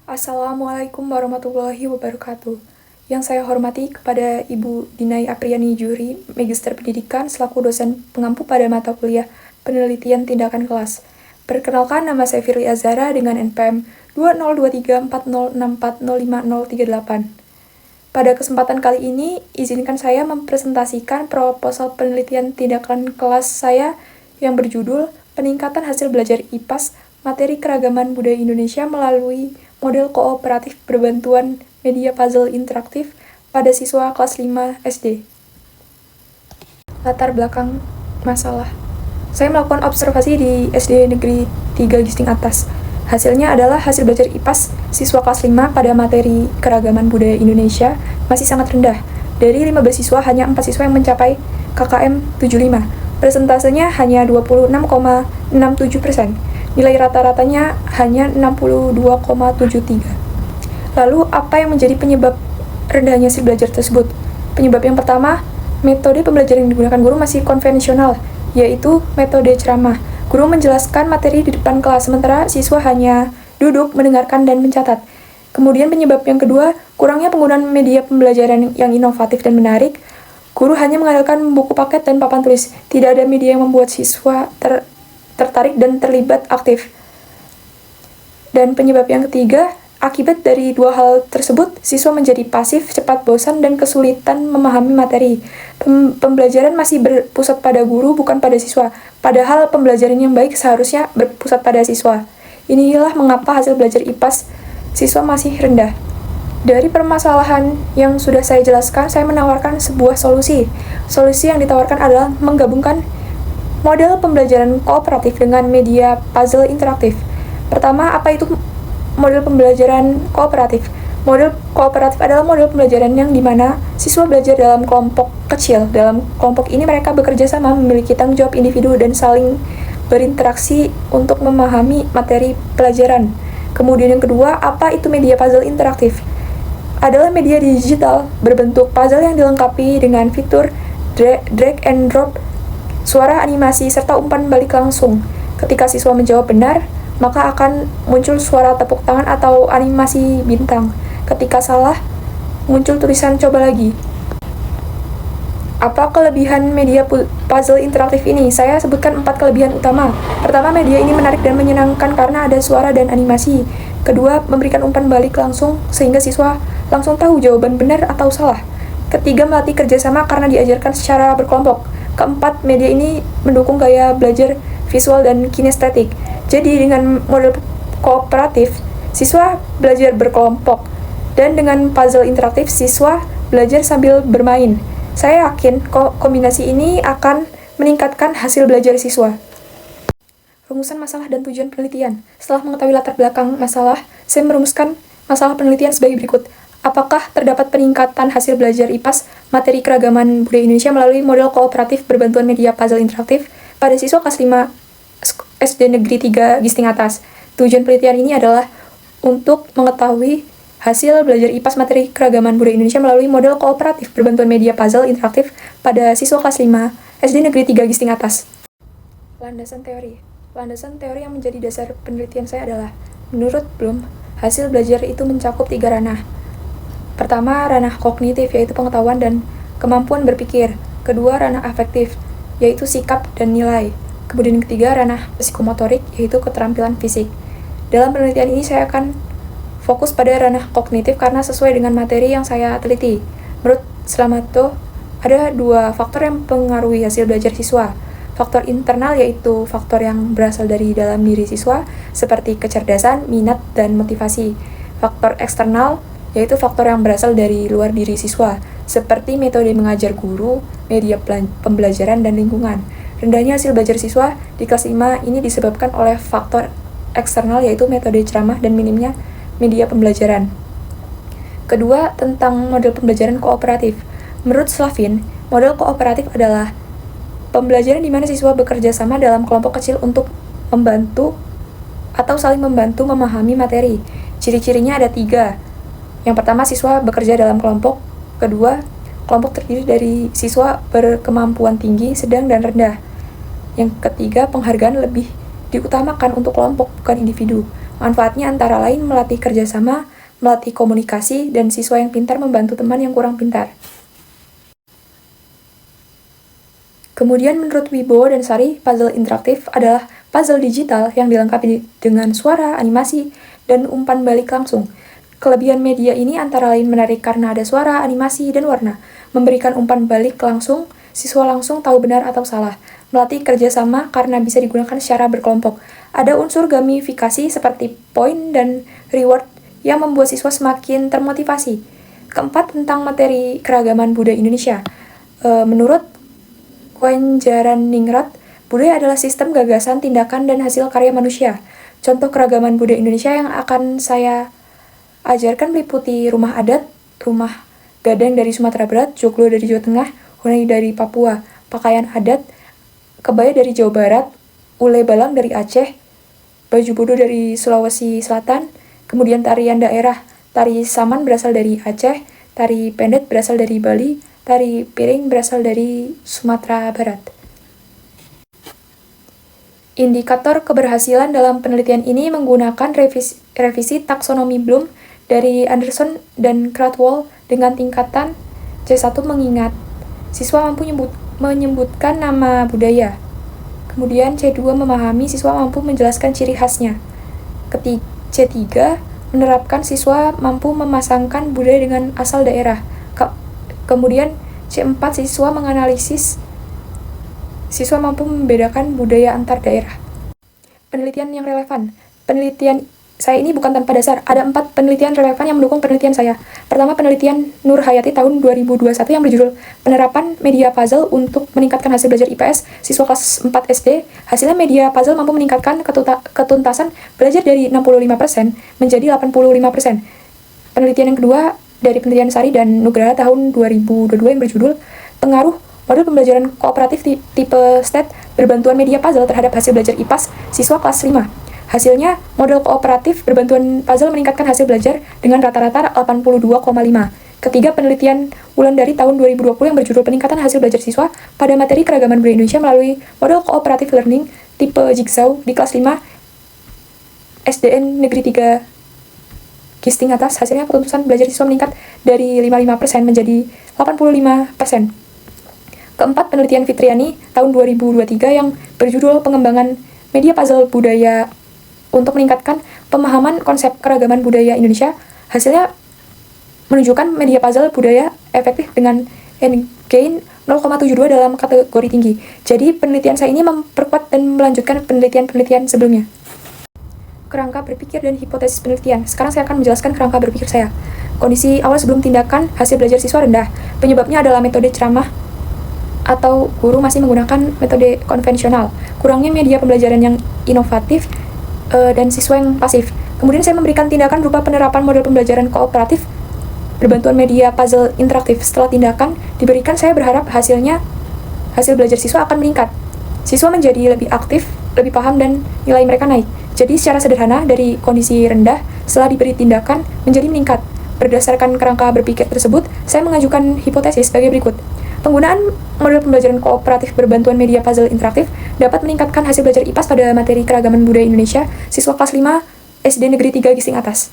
Assalamualaikum warahmatullahi wabarakatuh. Yang saya hormati kepada Ibu Dinai Apriani Juri, Magister Pendidikan selaku dosen pengampu pada mata kuliah Penelitian Tindakan Kelas. Perkenalkan, nama saya Firly Azhara dengan NPM 202340640538. Pada kesempatan kali ini, izinkan saya mempresentasikan proposal penelitian tindakan kelas saya yang berjudul Peningkatan Hasil Belajar IPAS Materi Keragaman Budaya Indonesia melalui model kooperatif berbantuan media puzzle interaktif pada siswa kelas 5 SD. Latar belakang masalah. Saya melakukan observasi di SD Negeri 3 Gisting Atas. Hasilnya adalah hasil belajar IPAS siswa kelas 5 pada materi keragaman budaya Indonesia masih sangat rendah. Dari 15 siswa, hanya 4 siswa yang mencapai KKM 75. Persentasenya hanya 26,67%. Nilai rata-ratanya hanya 62,73. Lalu, apa yang menjadi penyebab rendahnya hasil belajar tersebut? Penyebab yang pertama, metode pembelajaran yang digunakan guru masih konvensional, yaitu metode ceramah. Guru menjelaskan materi di depan kelas, sementara siswa hanya duduk, mendengarkan, dan mencatat. Kemudian penyebab yang kedua, kurangnya penggunaan media pembelajaran yang inovatif dan menarik. Guru hanya mengandalkan buku paket dan papan tulis. Tidak ada media yang membuat siswa tertarik dan terlibat aktif. Dan penyebab yang ketiga, akibat dari dua hal tersebut, siswa menjadi pasif, cepat bosan, dan kesulitan memahami materi. Pembelajaran masih berpusat pada guru, bukan pada siswa. Padahal pembelajaran yang baik seharusnya berpusat pada siswa. Inilah mengapa hasil belajar IPAS siswa masih rendah. Dari permasalahan yang sudah saya jelaskan, saya menawarkan sebuah solusi. Solusi yang ditawarkan adalah menggabungkan model pembelajaran kooperatif dengan media puzzle interaktif. Pertama, apa itu model pembelajaran kooperatif? Model kooperatif adalah model pembelajaran yang dimana siswa belajar dalam kelompok kecil. Dalam kelompok ini mereka bekerja sama, memiliki tanggung jawab individu, dan saling berinteraksi untuk memahami materi pelajaran. Kemudian yang kedua, apa itu media puzzle interaktif? Adalah media digital berbentuk puzzle yang dilengkapi dengan fitur drag and drop, suara animasi, serta umpan balik langsung. Ketika siswa menjawab benar, maka akan muncul suara tepuk tangan atau animasi bintang. Ketika salah, muncul tulisan coba lagi. Apa kelebihan media puzzle interaktif ini? Saya sebutkan 4 kelebihan utama. Pertama, media ini menarik dan menyenangkan karena ada suara dan animasi. Kedua, memberikan umpan balik langsung sehingga siswa langsung tahu jawaban benar atau salah. Ketiga, melatih kerjasama karena diajarkan secara berkelompok. Keempat, media ini mendukung gaya belajar visual dan kinestetik. Jadi dengan model kooperatif, siswa belajar berkelompok. Dan dengan puzzle interaktif, siswa belajar sambil bermain. Saya yakin kombinasi ini akan meningkatkan hasil belajar siswa. Rumusan masalah dan tujuan penelitian. Setelah mengetahui latar belakang masalah, saya merumuskan masalah penelitian sebagai berikut. Apakah terdapat peningkatan hasil belajar IPAS materi keragaman budaya Indonesia melalui model kooperatif berbantuan media puzzle interaktif pada siswa kelas 5 SD Negeri 3 Gisting Atas? Tujuan penelitian ini adalah untuk mengetahui hasil belajar IPAS materi keragaman budaya Indonesia melalui model kooperatif berbantuan media puzzle interaktif pada siswa kelas 5 SD Negeri 3 Gisting Atas. Landasan teori. Landasan teori yang menjadi dasar penelitian saya adalah, menurut Bloom, hasil belajar itu mencakup 3 ranah. Pertama, ranah kognitif, yaitu pengetahuan dan kemampuan berpikir. Kedua, ranah afektif, yaitu sikap dan nilai. Kemudian yang ketiga, ranah psikomotorik, yaitu keterampilan fisik. Dalam penelitian ini saya akan fokus pada ranah kognitif karena sesuai dengan materi yang saya teliti. Menurut Slamato, ada 2 faktor yang mempengaruhi hasil belajar siswa. Faktor internal, yaitu faktor yang berasal dari dalam diri siswa, seperti kecerdasan, minat, dan motivasi. Faktor eksternal, yaitu faktor yang berasal dari luar diri siswa, seperti metode mengajar guru, media pembelajaran, dan lingkungan. Rendahnya hasil belajar siswa di kelas 5 ini disebabkan oleh faktor eksternal, yaitu metode ceramah, dan minimnya media pembelajaran. Kedua, tentang model pembelajaran kooperatif. Menurut Slavin, model kooperatif adalah pembelajaran di mana siswa bekerja sama dalam kelompok kecil untuk membantu atau saling membantu memahami materi. Ciri-cirinya ada 3. Yang pertama, siswa bekerja dalam kelompok. Kedua, kelompok terdiri dari siswa berkemampuan tinggi, sedang, dan rendah. Yang ketiga, penghargaan lebih diutamakan untuk kelompok, bukan individu. Manfaatnya antara lain melatih kerjasama, melatih komunikasi, dan siswa yang pintar membantu teman yang kurang pintar. Kemudian menurut Wibowo dan Sari, puzzle interaktif adalah puzzle digital yang dilengkapi dengan suara, animasi, dan umpan balik langsung. Kelebihan media ini antara lain menarik karena ada suara, animasi, dan warna. Memberikan umpan balik langsung, siswa langsung tahu benar atau salah. Melatih kerjasama karena bisa digunakan secara berkelompok. Ada unsur gamifikasi seperti poin dan reward yang membuat siswa semakin termotivasi. Keempat, tentang materi keragaman budaya Indonesia. Menurut Koenjaran-Ningrat, budaya adalah sistem gagasan, tindakan, dan hasil karya manusia. Contoh keragaman budaya Indonesia yang akan saya ajarkan meliputi rumah adat, rumah gadang dari Sumatera Barat, joglo dari Jawa Tengah, hunai dari Papua, pakaian adat, kebaya dari Jawa Barat, ule balang dari Aceh, baju bodo dari Sulawesi Selatan, kemudian tarian daerah, tari saman berasal dari Aceh, tari pendet berasal dari Bali, tari piring berasal dari Sumatera Barat. Indikator keberhasilan dalam penelitian ini menggunakan revisi taksonomi Bloom dari Anderson dan Cradwell dengan tingkatan C1 mengingat siswa mampu menyebutkan nama budaya. Kemudian C2 memahami siswa mampu menjelaskan ciri khasnya. C3 menerapkan siswa mampu memasangkan budaya dengan asal daerah. Kemudian C4 siswa menganalisis siswa mampu membedakan budaya antar daerah. Penelitian yang relevan. Penelitian saya ini bukan tanpa dasar. Ada 4 penelitian relevan yang mendukung penelitian saya. Pertama, penelitian Nur Hayati tahun 2021 yang berjudul Penerapan Media Puzzle untuk Meningkatkan Hasil Belajar IPS Siswa Kelas 4 SD. Hasilnya media puzzle mampu meningkatkan ketuntasan belajar dari 65% menjadi 85%. Penelitian yang kedua dari penelitian Sari dan Nugraha tahun 2022 yang berjudul Pengaruh Model Pembelajaran Kooperatif Tipe STET Berbantuan Media Puzzle Terhadap Hasil Belajar IPAS Siswa Kelas 5. Hasilnya, model kooperatif berbantuan puzzle meningkatkan hasil belajar dengan rata-rata 82,5. Ketiga, penelitian Wulandari tahun 2020 yang berjudul Peningkatan Hasil Belajar Siswa pada Materi Keragaman Budaya Indonesia melalui model kooperatif learning tipe Jigsaw di kelas 5 SDN Negeri 3 Gisting atas. Hasilnya ketuntasan belajar siswa meningkat dari 55% menjadi 85%. Keempat, penelitian Fitriani tahun 2023 yang berjudul Pengembangan Media Puzzle Budaya untuk meningkatkan pemahaman konsep keragaman budaya Indonesia. Hasilnya menunjukkan media puzzle budaya efektif dengan N-gain 0,72 dalam kategori tinggi. Jadi penelitian saya ini memperkuat dan melanjutkan penelitian-penelitian sebelumnya. Kerangka berpikir dan hipotesis penelitian. Sekarang saya akan menjelaskan kerangka berpikir saya. Kondisi awal sebelum tindakan, hasil belajar siswa rendah. Penyebabnya adalah metode ceramah atau guru masih menggunakan metode konvensional. Kurangnya media pembelajaran yang inovatif dan siswa yang pasif. Kemudian saya memberikan tindakan berupa penerapan model pembelajaran kooperatif berbantuan media puzzle interaktif. Setelah tindakan diberikan, saya berharap hasil belajar siswa akan meningkat. Siswa menjadi lebih aktif, lebih paham, dan nilai mereka naik. Jadi secara sederhana, dari kondisi rendah setelah diberi tindakan menjadi meningkat. Berdasarkan kerangka berpikir tersebut, saya mengajukan hipotesis sebagai berikut. Penggunaan model pembelajaran kooperatif berbantuan media puzzle interaktif dapat meningkatkan hasil belajar IPAS pada materi keragaman budaya Indonesia siswa kelas 5 SD Negeri 3 Gisting atas.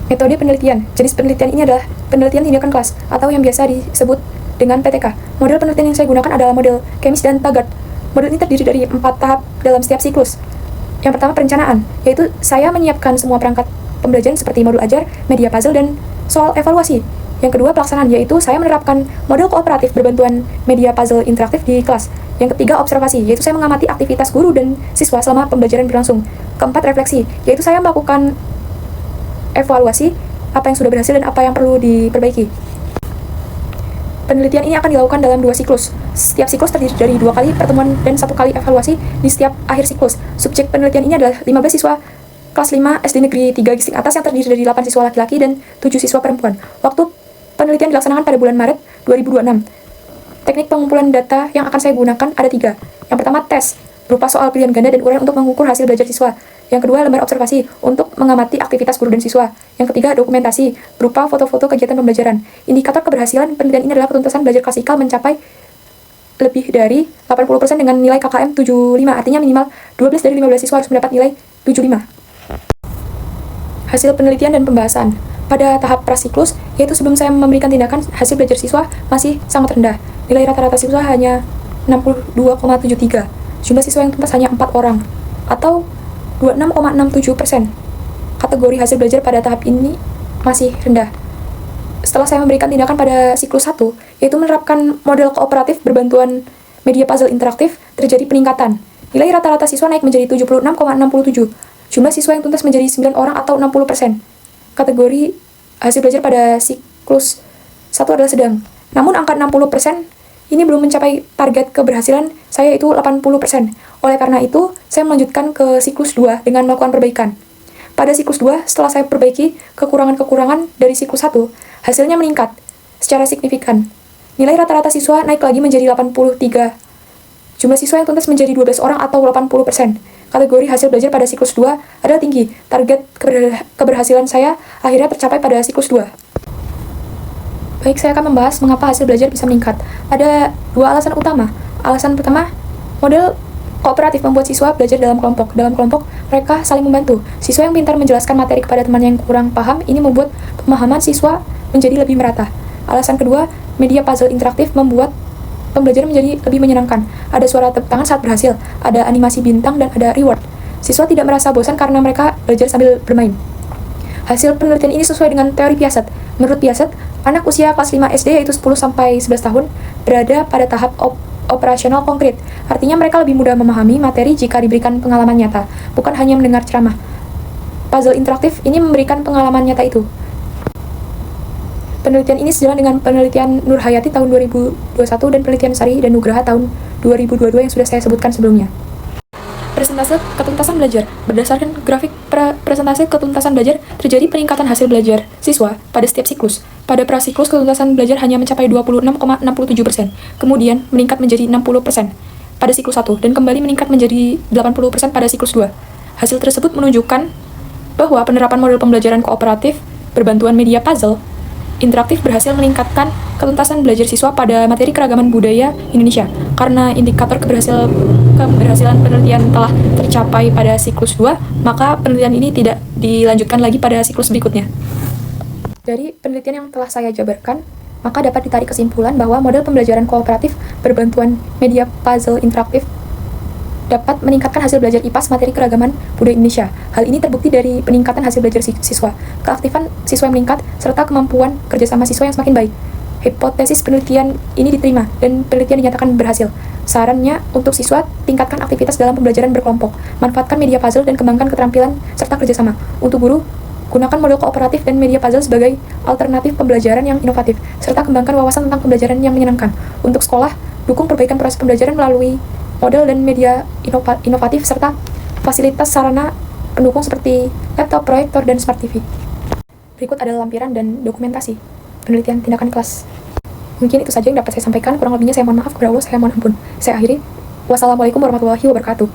Metode penelitian. Jenis penelitian ini adalah penelitian tindakan kelas atau yang biasa disebut dengan PTK. Model penelitian yang saya gunakan adalah model Kemis dan Taggart. Model ini terdiri dari 4 tahap dalam setiap siklus. Yang pertama, perencanaan, yaitu saya menyiapkan semua perangkat pembelajaran seperti modul ajar, media puzzle, dan soal evaluasi. Yang kedua, pelaksanaan, yaitu saya menerapkan model kooperatif berbantuan media puzzle interaktif di kelas. Yang ketiga, observasi, yaitu saya mengamati aktivitas guru dan siswa selama pembelajaran berlangsung. Keempat, refleksi, yaitu saya melakukan evaluasi apa yang sudah berhasil dan apa yang perlu diperbaiki. Penelitian ini akan dilakukan dalam 2 siklus. Setiap siklus terdiri dari 2 kali pertemuan dan 1 kali evaluasi di setiap akhir siklus. Subjek penelitian ini adalah 15 siswa kelas 5 SD Negeri 3 Gisting atas yang terdiri dari 8 siswa laki-laki dan 7 siswa perempuan. Waktu penelitian dilaksanakan pada bulan Maret 2026. Teknik pengumpulan data yang akan saya gunakan ada 3. Yang pertama, tes, berupa soal pilihan ganda dan uraian untuk mengukur hasil belajar siswa. Yang kedua, lembar observasi untuk mengamati aktivitas guru dan siswa. Yang ketiga, dokumentasi berupa foto-foto kegiatan pembelajaran. Indikator keberhasilan penelitian ini adalah ketuntasan belajar klasikal mencapai lebih dari 80% dengan nilai KKM 75, artinya minimal 12 dari 15 siswa harus mendapat nilai 75. Hasil penelitian dan pembahasan. Pada tahap prasiklus, yaitu sebelum saya memberikan tindakan, hasil belajar siswa masih sangat rendah. Nilai rata-rata siswa hanya 62,73. Jumlah siswa yang tuntas hanya 4 orang, atau 26,67%. Kategori hasil belajar pada tahap ini masih rendah. Setelah saya memberikan tindakan pada siklus 1, yaitu menerapkan model kooperatif berbantuan media puzzle interaktif, terjadi peningkatan. Nilai rata-rata siswa naik menjadi 76,67. Jumlah siswa yang tuntas menjadi 9 orang atau 60%. Kategori hasil belajar pada siklus 1 adalah sedang. Namun angka 60% ini belum mencapai target keberhasilan saya, yaitu 80%. Oleh karena itu, saya melanjutkan ke siklus 2 dengan melakukan perbaikan. Pada siklus 2, setelah saya perbaiki kekurangan-kekurangan dari siklus 1, hasilnya meningkat secara signifikan. Nilai rata-rata siswa naik lagi menjadi 83. Jumlah siswa yang tuntas menjadi 12 orang atau 80%. Kategori hasil belajar pada siklus 2 adalah tinggi. Target keberhasilan saya akhirnya tercapai pada siklus 2. Baik, saya akan membahas mengapa hasil belajar bisa meningkat. Ada 2 alasan utama. Alasan pertama, model kooperatif membuat siswa belajar dalam kelompok. Dalam kelompok, mereka saling membantu. Siswa yang pintar menjelaskan materi kepada teman yang kurang paham, ini membuat pemahaman siswa menjadi lebih merata. Alasan kedua, media puzzle interaktif membuat pembelajaran menjadi lebih menyenangkan. Ada suara tepuk tangan saat berhasil, ada animasi bintang, dan ada reward. Siswa tidak merasa bosan karena mereka belajar sambil bermain. Hasil penelitian ini sesuai dengan teori Piaget. Menurut Piaget, anak usia kelas 5 SD, yaitu 10-11 tahun, berada pada tahap operasional konkret. Artinya mereka lebih mudah memahami materi jika diberikan pengalaman nyata, bukan hanya mendengar ceramah. Puzzle interaktif ini memberikan pengalaman nyata itu. Penelitian ini sejalan dengan penelitian Nur Hayati tahun 2021 dan penelitian Sari dan Nugraha tahun 2022 yang sudah saya sebutkan sebelumnya. Persentase ketuntasan belajar. Berdasarkan grafik presentase ketuntasan belajar, terjadi peningkatan hasil belajar siswa pada setiap siklus. Pada prasiklus, ketuntasan belajar hanya mencapai 26,67%, kemudian meningkat menjadi 60% pada siklus 1, dan kembali meningkat menjadi 80% pada siklus 2. Hasil tersebut menunjukkan bahwa penerapan model pembelajaran kooperatif berbantuan media puzzle interaktif berhasil meningkatkan ketuntasan belajar siswa pada materi keragaman budaya Indonesia. Karena indikator keberhasilan penelitian telah tercapai pada siklus 2, maka penelitian ini tidak dilanjutkan lagi pada siklus berikutnya. Dari penelitian yang telah saya jabarkan, maka dapat ditarik kesimpulan bahwa model pembelajaran kooperatif berbantuan media puzzle interaktif dapat meningkatkan hasil belajar IPAS materi keragaman budaya Indonesia. Hal ini terbukti dari peningkatan hasil belajar siswa, keaktifan siswa yang meningkat, serta kemampuan kerjasama siswa yang semakin baik. Hipotesis penelitian ini diterima dan penelitian dinyatakan berhasil. Sarannya untuk siswa, tingkatkan aktivitas dalam pembelajaran berkelompok, manfaatkan media puzzle dan kembangkan keterampilan serta kerjasama. Untuk guru, gunakan model kooperatif dan media puzzle sebagai alternatif pembelajaran yang inovatif, serta kembangkan wawasan tentang pembelajaran yang menyenangkan. Untuk sekolah, dukung perbaikan proses pembelajaran melalui model dan media inovatif serta fasilitas sarana pendukung seperti laptop, proyektor, dan smart TV. Berikut adalah lampiran dan dokumentasi penelitian tindakan kelas. Mungkin itu saja yang dapat saya sampaikan. Kurang lebihnya saya mohon maaf kepada Allah, saya mohon ampun. Saya akhiri. Wassalamualaikum warahmatullahi wabarakatuh.